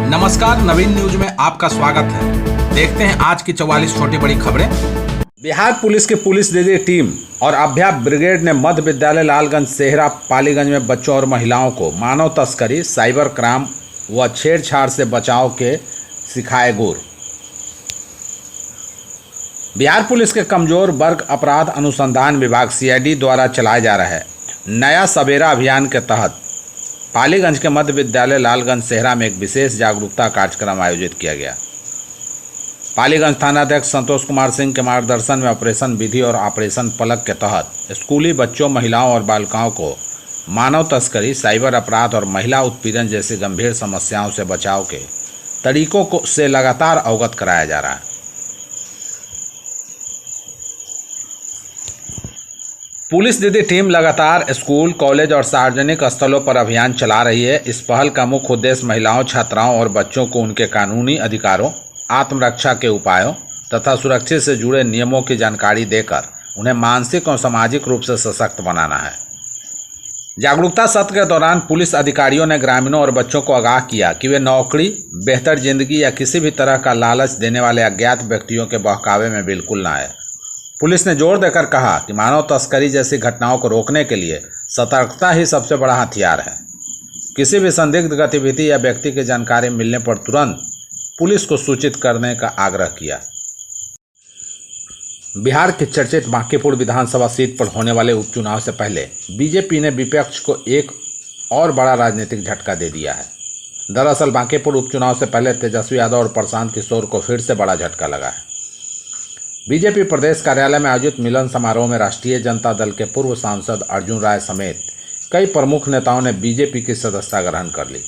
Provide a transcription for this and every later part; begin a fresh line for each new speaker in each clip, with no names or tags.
नमस्कार, नवीन न्यूज में आपका स्वागत है। देखते हैं आज की 44 छोटी बड़ी खबरें। बिहार पुलिस की पुलिस दीदी टीम और अभ्या ब्रिगेड ने मध्य विद्यालय लालगंज सेहरा पालीगंज में बच्चों और महिलाओं को मानव तस्करी, साइबर क्राइम व छेड़छाड़ से बचाव के सिखाए गुर। बिहार पुलिस के कमजोर वर्ग अपराध अनुसंधान विभाग सीआईडी द्वारा चलाए जा रहे नया सवेरा अभियान के तहत पालीगंज के मध्य विद्यालय लालगंज सेहरा में एक विशेष जागरूकता कार्यक्रम आयोजित किया गया। पालीगंज थानाध्यक्ष संतोष कुमार सिंह के मार्गदर्शन में ऑपरेशन विधि और ऑपरेशन पलक के तहत स्कूली बच्चों, महिलाओं और बालिकाओं को मानव तस्करी, साइबर अपराध और महिला उत्पीड़न जैसी गंभीर समस्याओं से बचाव के तरीकों से लगातार अवगत कराया जा रहा है। पुलिस दीदी टीम लगातार स्कूल, कॉलेज और सार्वजनिक स्थलों पर अभियान चला रही है। इस पहल का मुख्य उद्देश्य महिलाओं, छात्राओं और बच्चों को उनके कानूनी अधिकारों, आत्मरक्षा के उपायों तथा सुरक्षा से जुड़े नियमों की जानकारी देकर उन्हें मानसिक और सामाजिक रूप से सशक्त बनाना है। जागरूकता सत्र के दौरान पुलिस अधिकारियों ने ग्रामीणों और बच्चों को आगाह किया कि वे नौकरी, बेहतर जिंदगी या किसी भी तरह का लालच देने वाले अज्ञात व्यक्तियों के बहकावे में बिल्कुल न आए। पुलिस ने जोर देकर कहा कि मानव तस्करी जैसी घटनाओं को रोकने के लिए सतर्कता ही सबसे बड़ा हथियार है। किसी भी संदिग्ध गतिविधि या व्यक्ति की जानकारी मिलने पर तुरंत पुलिस को सूचित करने का आग्रह किया। बिहार के चर्चित बांकीपुर विधानसभा सीट पर होने वाले उपचुनाव से पहले बीजेपी ने विपक्ष को एक और बड़ा राजनीतिक झटका दे दिया है। दरअसल बांकीपुर उपचुनाव से पहले तेजस्वी यादव और प्रशांत किशोर को फिर से बड़ा झटका लगा है। बीजेपी प्रदेश कार्यालय में आयोजित मिलन समारोह में राष्ट्रीय जनता दल के पूर्व सांसद अर्जुन राय समेत कई प्रमुख नेताओं ने बीजेपी की सदस्यता ग्रहण कर ली।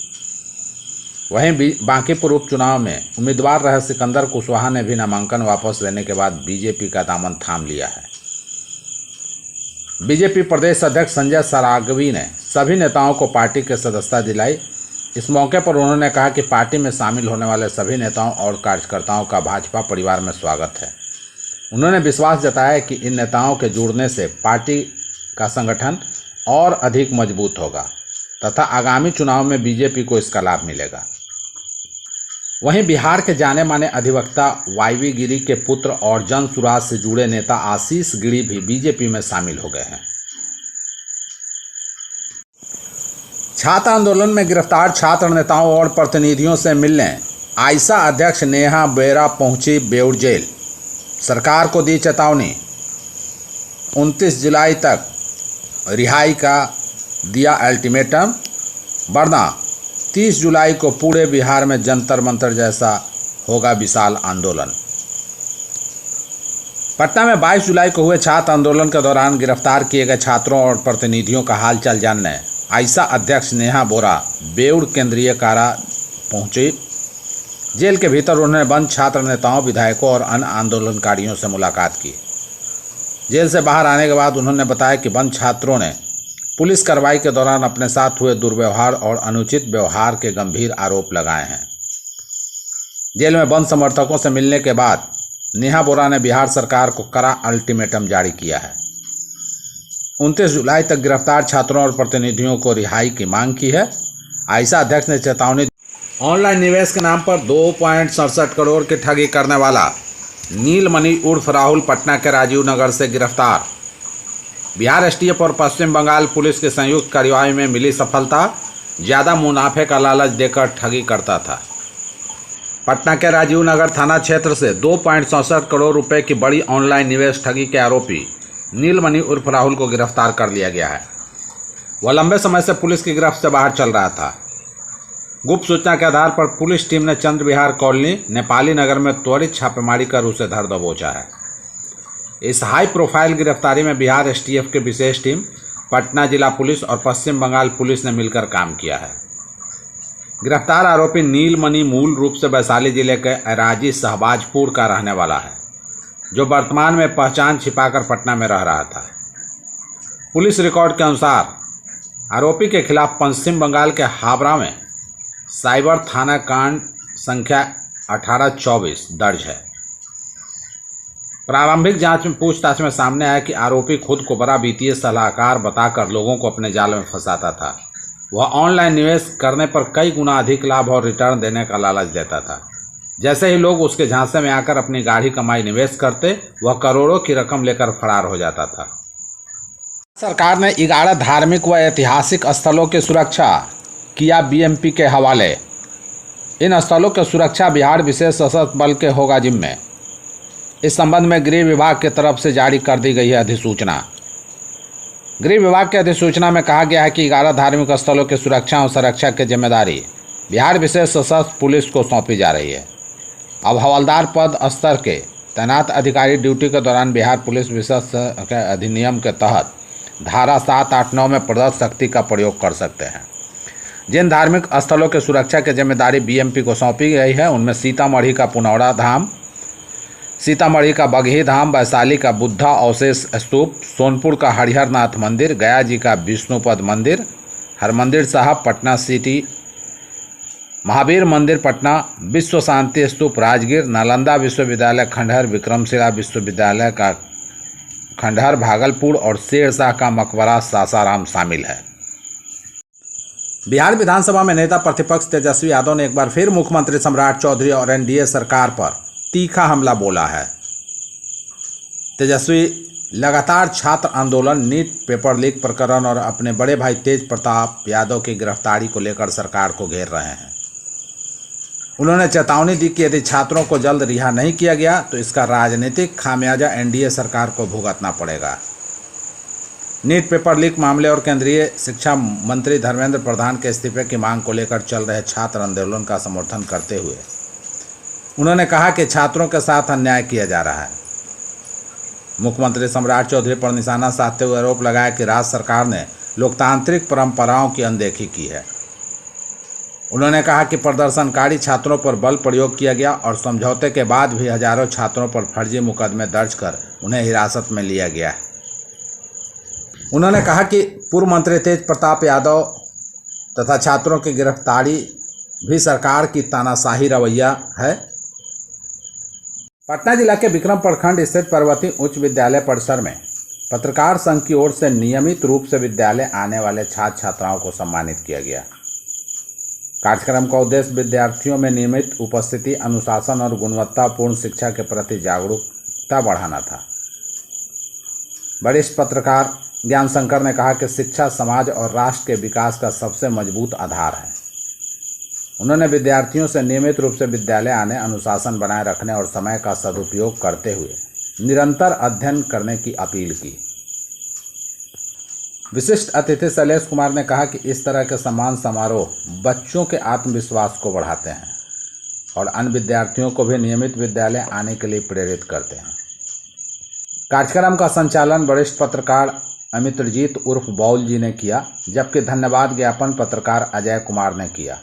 वहीं बांकीपुर उपचुनाव में उम्मीदवार रहे सिकंदर कुशवाहा ने भी नामांकन वापस लेने के बाद बीजेपी का दामन थाम लिया है। बीजेपी प्रदेश अध्यक्ष संजय सरागवी ने सभी नेताओं को पार्टी की सदस्यता दिलाई। इस मौके पर उन्होंने कहा कि पार्टी में शामिल होने वाले सभी नेताओं और कार्यकर्ताओं का भाजपा परिवार में स्वागत है। उन्होंने विश्वास जताया कि इन नेताओं के जुड़ने से पार्टी का संगठन और अधिक मजबूत होगा तथा आगामी चुनाव में बीजेपी को इसका लाभ मिलेगा। वहीं बिहार के जाने माने अधिवक्ता वाईवी गिरी के पुत्र और जन सुराज से जुड़े नेता आशीष गिरी भी बीजेपी में शामिल हो गए हैं। छात्र आंदोलन में गिरफ्तार छात्र नेताओं और प्रतिनिधियों से मिलने आइसा अध्यक्ष नेहा बोरा पहुंची बेउर जेल। सरकार को दी चेतावनी, 29 जुलाई तक रिहाई का दिया अल्टीमेटम, वरना 30 जुलाई को पूरे बिहार में जंतर मंतर जैसा होगा विशाल आंदोलन। पटना में 22 जुलाई को हुए छात्र आंदोलन के दौरान गिरफ्तार किए गए छात्रों और प्रतिनिधियों का हालचाल जानने आइसा अध्यक्ष नेहा बोरा बेउर केंद्रीय कारा पहुंची। जेल के भीतर उन्होंने बंद छात्र नेताओं, विधायकों और अन्य आंदोलनकारियों से मुलाकात की। जेल से बाहर आने के बाद उन्होंने बताया कि बंद छात्रों ने पुलिस कार्रवाई के दौरान अपने साथ हुए दुर्व्यवहार और अनुचित व्यवहार के गंभीर आरोप लगाए हैं। जेल में बंद समर्थकों से मिलने के बाद नेहा बोरा ने बिहार सरकार को कड़ा अल्टीमेटम जारी किया है। 29 जुलाई तक गिरफ्तार छात्रों और प्रतिनिधियों को रिहाई की मांग की है। आइसा अध्यक्ष ने चेतावनी ऑनलाइन निवेश के नाम पर 2.67 करोड़ की ठगी करने वाला नीलमणि उर्फ राहुल पटना के राजीव नगर से गिरफ्तार। बिहार एसटीएफ और पश्चिम बंगाल पुलिस की संयुक्त कार्रवाई में मिली सफलता। ज़्यादा मुनाफे का लालच देकर ठगी करता था। पटना के राजीव नगर थाना क्षेत्र से 2.67 करोड़ रुपए की बड़ी ऑनलाइन निवेश ठगी के आरोपी नीलमणि उर्फ राहुल को गिरफ्तार कर लिया गया है। वह लंबे समय से पुलिस की गिरफ्त से बाहर चल रहा था। गुप्त सूचना के आधार पर पुलिस टीम ने चंद्र विहार कॉलोनी, नेपाली नगर में त्वरित छापेमारी कर उसे धर दबोचा है। इस हाई प्रोफाइल गिरफ्तारी में बिहार एसटीएफ की विशेष टीम, पटना जिला पुलिस और पश्चिम बंगाल पुलिस ने मिलकर काम किया है। गिरफ्तार आरोपी नीलमणि मूल रूप से वैशाली जिले के अराजी शहबाजपुर का रहने वाला है, जो वर्तमान में पहचान छिपाकर पटना में रह रहा था। पुलिस रिकॉर्ड के अनुसार आरोपी के खिलाफ पश्चिम बंगाल के हावड़ा में साइबर थाना कांड संख्या 1824 दर्ज है। प्रारंभिक जांच में पूछताछ में सामने आया कि आरोपी खुद को बड़ा वित्तीय सलाहकार बताकर लोगों को अपने जाल में फंसाता था। वह ऑनलाइन निवेश करने पर कई गुना अधिक लाभ और रिटर्न देने का लालच देता था। जैसे ही लोग उसके झांसे में आकर अपनी गाढ़ी कमाई निवेश करते, वह करोड़ों की रकम लेकर फरार हो जाता था। सरकार ने 11 धार्मिक व ऐतिहासिक स्थलों की सुरक्षा किया बीएमपी के हवाले। इन स्थलों की सुरक्षा बिहार विशेष सशस्त्र बल के होगा जिम्मे। इस संबंध में गृह विभाग की तरफ से जारी कर दी गई है अधिसूचना। गृह विभाग की अधिसूचना में कहा गया है कि 11 धार्मिक स्थलों की सुरक्षा और संरक्षा की जिम्मेदारी बिहार विशेष सशस्त्र पुलिस को सौंपी जा रही है। अब हवलदार पद स्तर के तैनात अधिकारी ड्यूटी के दौरान बिहार पुलिस विशेष अधिनियम के तहत धारा 7, 8, 9 में प्रदत्त शक्ति का प्रयोग कर सकते हैं। जिन धार्मिक स्थलों की सुरक्षा की जिम्मेदारी बीएमपी को सौंपी गई है उनमें सीतामढ़ी का पुनौरा धाम, सीतामढ़ी का बगही धाम, वैशाली का बुद्धा अवशेष स्तूप, सोनपुर का हरिहर नाथ मंदिर, गया जी का विष्णुपद मंदिर, हरमंदिर साहब पटना सिटी, महावीर मंदिर पटना, विश्व शांति स्तूप राजगीर, नालंदा विश्वविद्यालय खंडहर, विक्रमशिला विश्वविद्यालय का खंडहर भागलपुर और शेरशाह का मकबरा सासाराम शामिल है। बिहार विधानसभा में नेता प्रतिपक्ष तेजस्वी यादव ने एक बार फिर मुख्यमंत्री सम्राट चौधरी और एनडीए सरकार पर तीखा हमला बोला है। तेजस्वी लगातार छात्र आंदोलन, नीट पेपर लीक प्रकरण और अपने बड़े भाई तेज प्रताप यादव की गिरफ्तारी को लेकर सरकार को घेर रहे हैं। उन्होंने चेतावनी दी कि यदि छात्रों को जल्द रिहा नहीं किया गया तो इसका राजनीतिक खामियाजा एनडीए सरकार को भुगतना पड़ेगा। नीट पेपर लीक मामले और केंद्रीय शिक्षा मंत्री धर्मेंद्र प्रधान के इस्तीफे की मांग को लेकर चल रहे छात्र आंदोलन का समर्थन करते हुए उन्होंने कहा कि छात्रों के साथ अन्याय किया जा रहा है। मुख्यमंत्री सम्राट चौधरी पर निशाना साधते हुए आरोप लगाया कि राज्य सरकार ने लोकतांत्रिक परंपराओं की अनदेखी की है। उन्होंने कहा कि प्रदर्शनकारी छात्रों पर बल प्रयोग किया गया और समझौते के बाद भी हजारों छात्रों पर फर्जी मुकदमे दर्ज कर उन्हें हिरासत में लिया गया है। उन्होंने कहा कि पूर्व मंत्री तेज प्रताप यादव तथा छात्रों की गिरफ्तारी भी सरकार की तानाशाही रवैया है। पटना जिला के विक्रम प्रखंड स्थित पर्वती उच्च विद्यालय परिसर में पत्रकार संघ की ओर से नियमित रूप से विद्यालय आने वाले छात्र छात्राओं को सम्मानित किया गया। कार्यक्रम का उद्देश्य विद्यार्थियों में नियमित उपस्थिति, अनुशासन और गुणवत्तापूर्ण शिक्षा के प्रति जागरूकता बढ़ाना था। वरिष्ठ पत्रकार ज्ञान शंकर ने कहा कि शिक्षा समाज और राष्ट्र के विकास का सबसे मजबूत आधार है। उन्होंने विद्यार्थियों से नियमित रूप से विद्यालय आने, अनुशासन बनाए रखने और समय का सदुपयोग करते हुए निरंतर अध्ययन करने की अपील की। विशिष्ट अतिथि शैलेश कुमार ने कहा कि इस तरह के सम्मान समारोह बच्चों के आत्मविश्वास को बढ़ाते हैं और अन्य विद्यार्थियों को भी नियमित विद्यालय आने के लिए प्रेरित करते हैं। कार्यक्रम का संचालन वरिष्ठ पत्रकार अमित्रजीत उर्फ बौल जी ने किया, जबकि धन्यवाद ज्ञापन पत्रकार अजय कुमार ने किया।